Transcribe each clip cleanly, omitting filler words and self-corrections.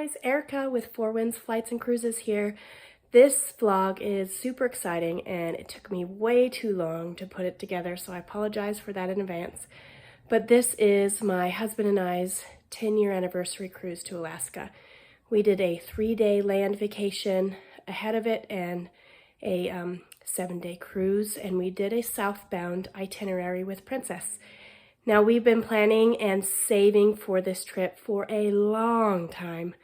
guys, Erica with Four Winds Flights and Cruises here. This vlog is super exciting and it took me way too long to put it together, so I apologize for that in advance. But this is my husband and I's 10-year anniversary cruise to Alaska. We did a 3-day land vacation ahead of it and a 7-day cruise, and we did a southbound itinerary with Princess. Now, we've been planning and saving for this trip for a long time,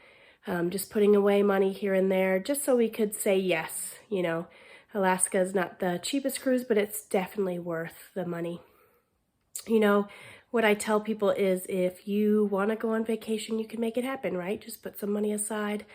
just putting away money here and there just so we could say yes. You know, Alaska is not the cheapest cruise, but it's definitely worth the money. You know, what I tell people is if you want to go on vacation, you can make it happen, right? Just put some money aside,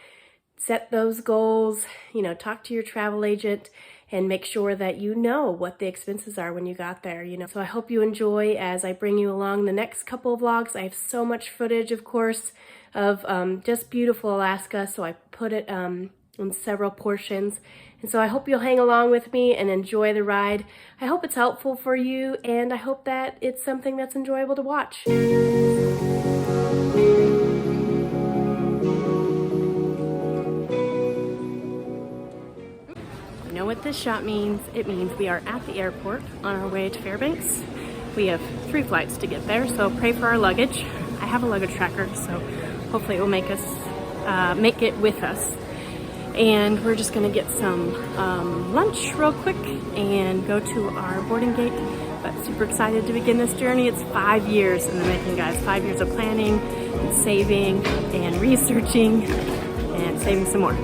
set those goals, you know, talk to your travel agent and make sure that you know what the expenses are when you got there, you know. So I hope you enjoy as I bring you along the next couple of vlogs. I have so much footage, of course, of just beautiful Alaska, so I put it in several portions. And so I hope you'll hang along with me and enjoy the ride. I hope it's helpful for you, and I hope that it's something that's enjoyable to watch. You know what this shot means? It means we are at the airport on our way to Fairbanks. We have 3 flights to get there, so pray for our luggage. I have a luggage tracker, so hopefully it will make it with us. And we're just gonna get some lunch real quick and go to our boarding gate. But super excited to begin this journey. It's 5 years in the making, guys. 5 years of planning and saving and researching and saving some more.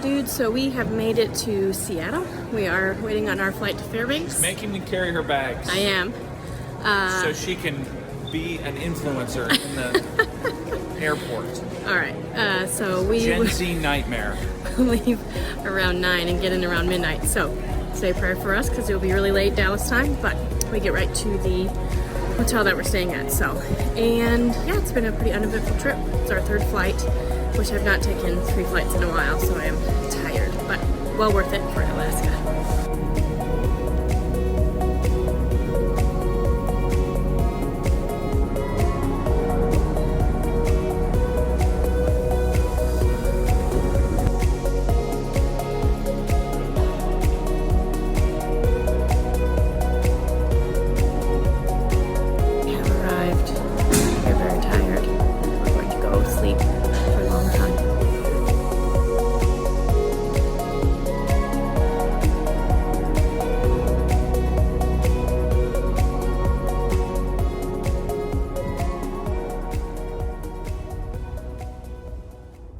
Dude, so we have made it to Seattle. We are waiting on our flight to Fairbanks. She's making me carry her bags. I am. So she can be an influencer in the airport. All right. So we Gen Z nightmare. leave around 9 and get in around midnight. So say a prayer for us because it will be really late Dallas time, but we get right to the hotel that we're staying at. So, and yeah, it's been a pretty uneventful trip. It's our 3rd flight, which I've not taken 3 flights in a while, so I am tired, but well worth it for Alaska. We have arrived. We're very tired. We're going to go sleep for a long time.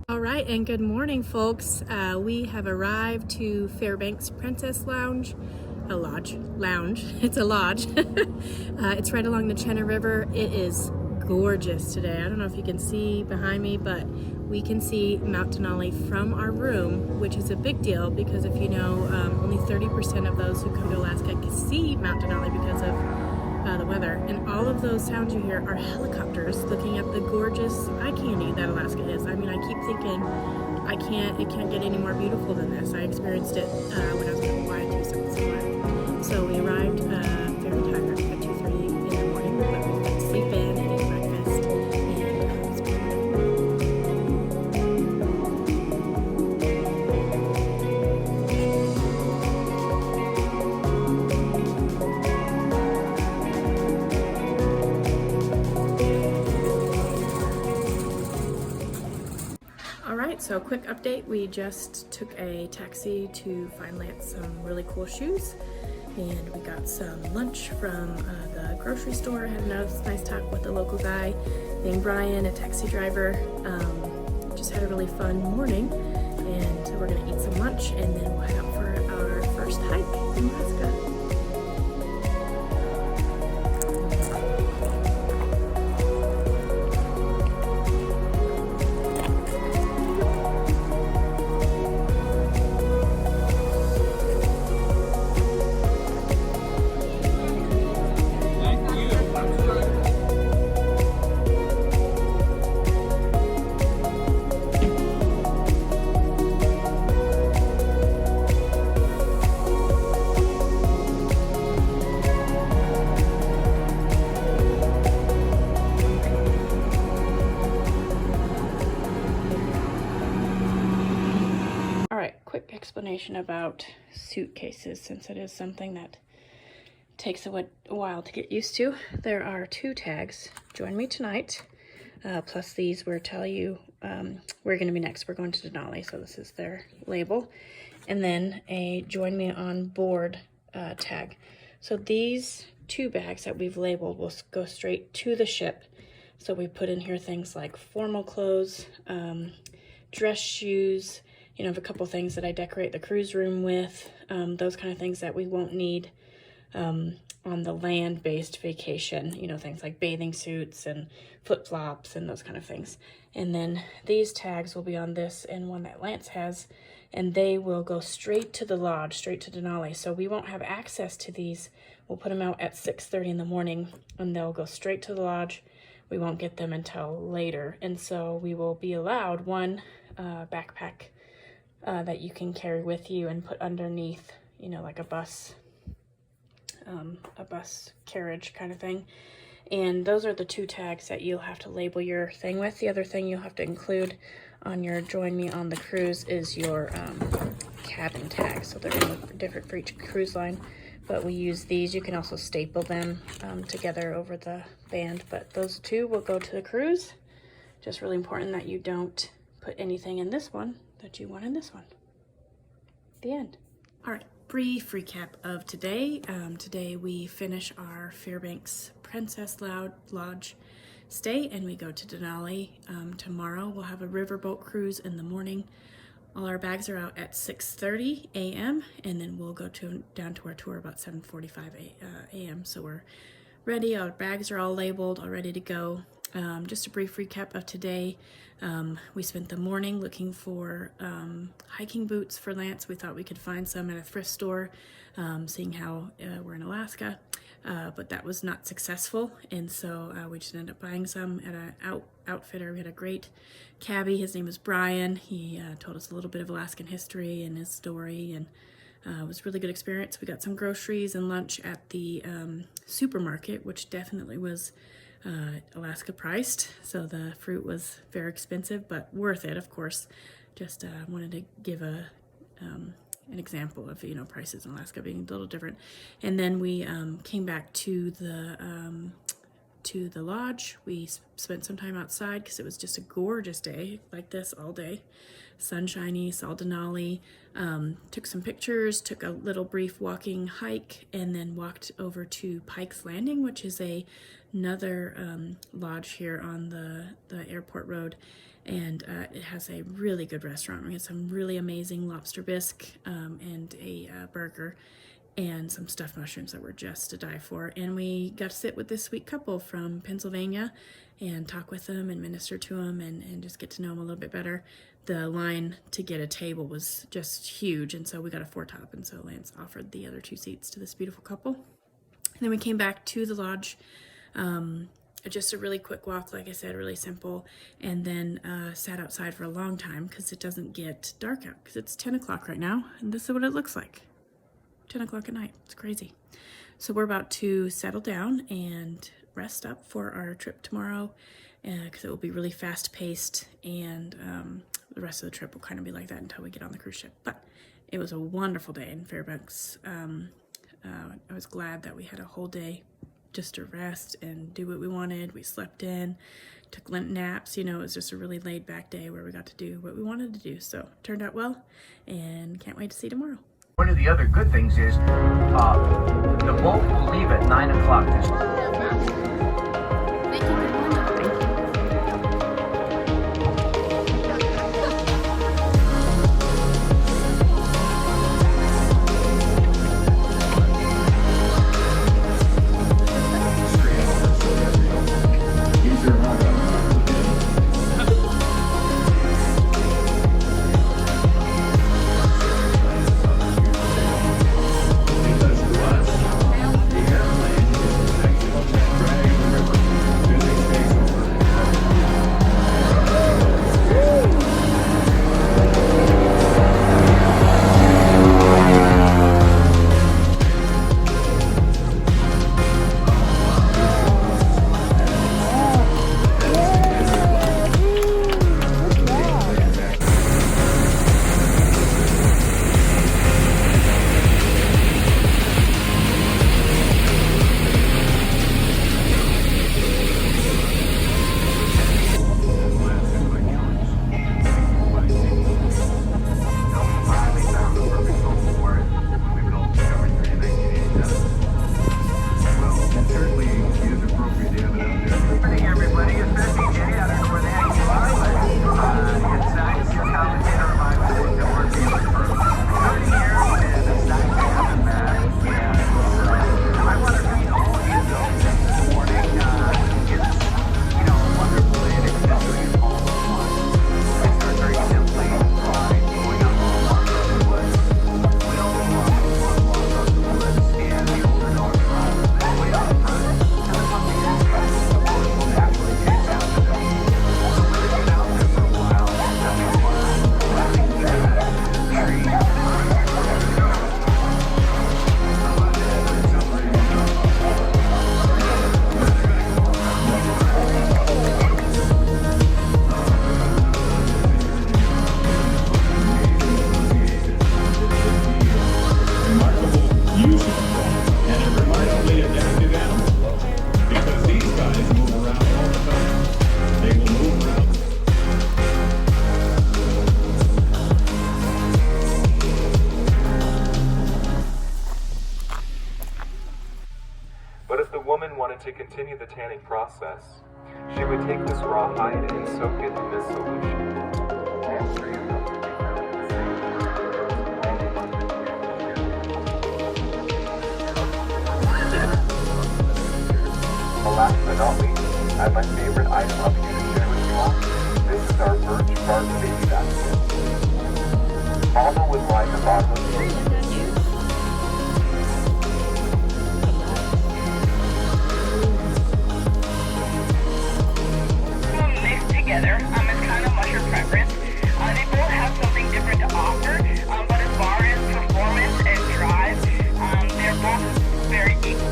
All right, and good morning, folks. We have arrived to Fairbanks Princess Lounge. It's a lodge. It's right along the Chena River. It is gorgeous today. I don't know if you can see behind me, but we can see Mount Denali from our room, which is a big deal because if you know, only 30% of those who come to Alaska can see Mount Denali because of the weather. And all of those sounds you hear are helicopters looking at the gorgeous eye candy that Alaska is. I mean, I keep thinking, it can't get any more beautiful than this. I experienced it when I was in Hawaii too, somewhere. So we arrived very tired at 2:30 in the morning, but we got to sleep in and eat breakfast. And it's Alright, so quick update. We just took a taxi to find Lance some really cool shoes. And we got some lunch from the grocery store. Had a nice talk with a local guy named Brian, a taxi driver. Just had a really fun morning. And we're gonna eat some lunch and then we'll head out for our first hike in Alaska. quick explanation about suitcases, since it is something that takes a while to get used to. There are 2 tags, join me tonight, plus these will tell you we're going to be next. We're going to Denali, so this is their label. And then a join me on board tag. So these 2 bags that we've labeled will go straight to the ship. So we put in here things like formal clothes, dress shoes, you know, I have a couple things that I decorate the cruise room with, those kind of things that we won't need on the land-based vacation, you know, things like bathing suits and flip-flops and those kind of things. And then these tags will be on this and one that Lance has, and they will go straight to the lodge, straight to Denali. So we won't have access to these. We'll put them out at 6:30 in the morning, and they'll go straight to the lodge. We won't get them until later. And so we will be allowed one backpack that you can carry with you and put underneath, you know, like a bus carriage kind of thing. And those are the 2 tags that you'll have to label your thing with. The other thing you'll have to include on your join me on the cruise is your cabin tag. So they're different for each cruise line, but we use these. You can also staple them together over the band, but those 2 will go to the cruise. Just really important that you don't put anything in this one that you want in this one. The end. All right, brief recap of today. Today we finish our Fairbanks Princess Lodge stay and we go to Denali. Tomorrow we'll have a riverboat cruise in the morning. All our bags are out at 6:30 a.m. and then we'll go down to our tour about 7:45 a.m. So we're ready. Our bags are all labeled, all ready to go. Just a brief recap of today. We spent the morning looking for hiking boots for Lance. We thought we could find some at a thrift store, seeing how we're in Alaska, but that was not successful, and so we just ended up buying some at an outfitter. We had a great cabbie. His name is Brian. He told us a little bit of Alaskan history and his story, and it was a really good experience. We got some groceries and lunch at the supermarket, which definitely was Alaska priced, so the fruit was very expensive, but worth it, of course. Just wanted to give an example of, you know, prices in Alaska being a little different. And then we came back to the lodge. We spent some time outside because it was just a gorgeous day like this all day. Sunshiny, saw Denali, took some pictures, took a little brief walking hike, and then walked over to Pike's Landing, which is another lodge here on the airport road, and it has a really good restaurant. We had some really amazing lobster bisque and a burger and some stuffed mushrooms that were just to die for. And we got to sit with this sweet couple from Pennsylvania and talk with them and minister to them and just get to know them a little bit better. The line to get a table was just huge, and so we got a 4-top, and so Lance offered the other 2 seats to this beautiful couple. And then we came back to the lodge, just a really quick walk, like I said, really simple, and then sat outside for a long time because it doesn't get dark out, because it's 10 o'clock right now, and this is what it looks like. 10 o'clock at night. It's crazy. So we're about to settle down and rest up for our trip tomorrow, because it will be really fast-paced, and the rest of the trip will kind of be like that until we get on the cruise ship. But it was a wonderful day in Fairbanks. I was glad that we had a whole day just to rest and do what we wanted. We slept in, took naps. You know, it was just a really laid-back day where we got to do what we wanted to do. So it turned out well, and can't wait to see you tomorrow. One of the other good things is the boat will leave at 9 o'clock this morning. continue the tanning process, she would take this raw hide and soak it in this solution. Last but not least, and my favorite item up here to share with you all, this is our birch bark baby basket. Alma would line the bottom of the mixed together. It's kind of musher preference. They both have something different to offer, but as far as performance and drive, they're both very equal.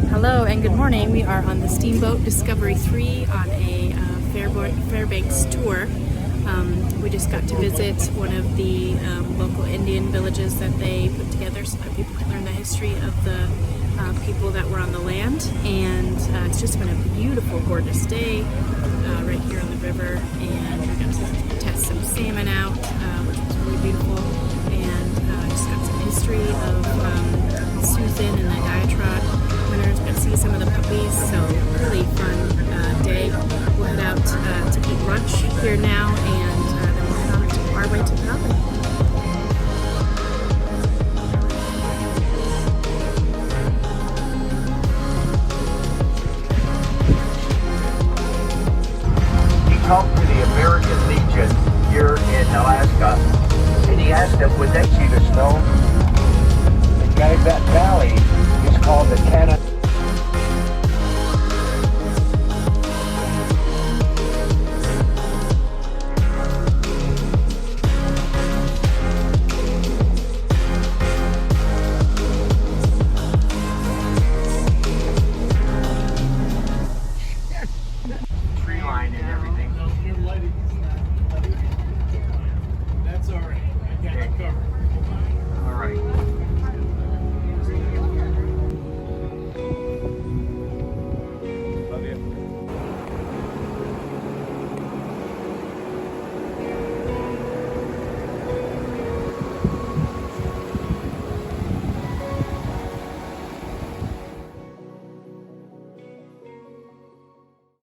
Hello and good morning. We are on the Steamboat Discovery 3 on a Fairbanks tour. We just got to visit one of the local Indian villages that they put together so that people can learn the history of the people that were on the land. And it's just been a beautiful, gorgeous day right here on the river. And we got to test some salmon out, which was really beautiful. And just got some history of Susan and the diatrod winners. Got to see some of the puppies, so really fun day. We'll head out to eat lunch here now, and then we'll head on to our way to the property. He talked to the American Legion here in Alaska, and he asked them would they see the snow. And guys, that valley is called the Canada.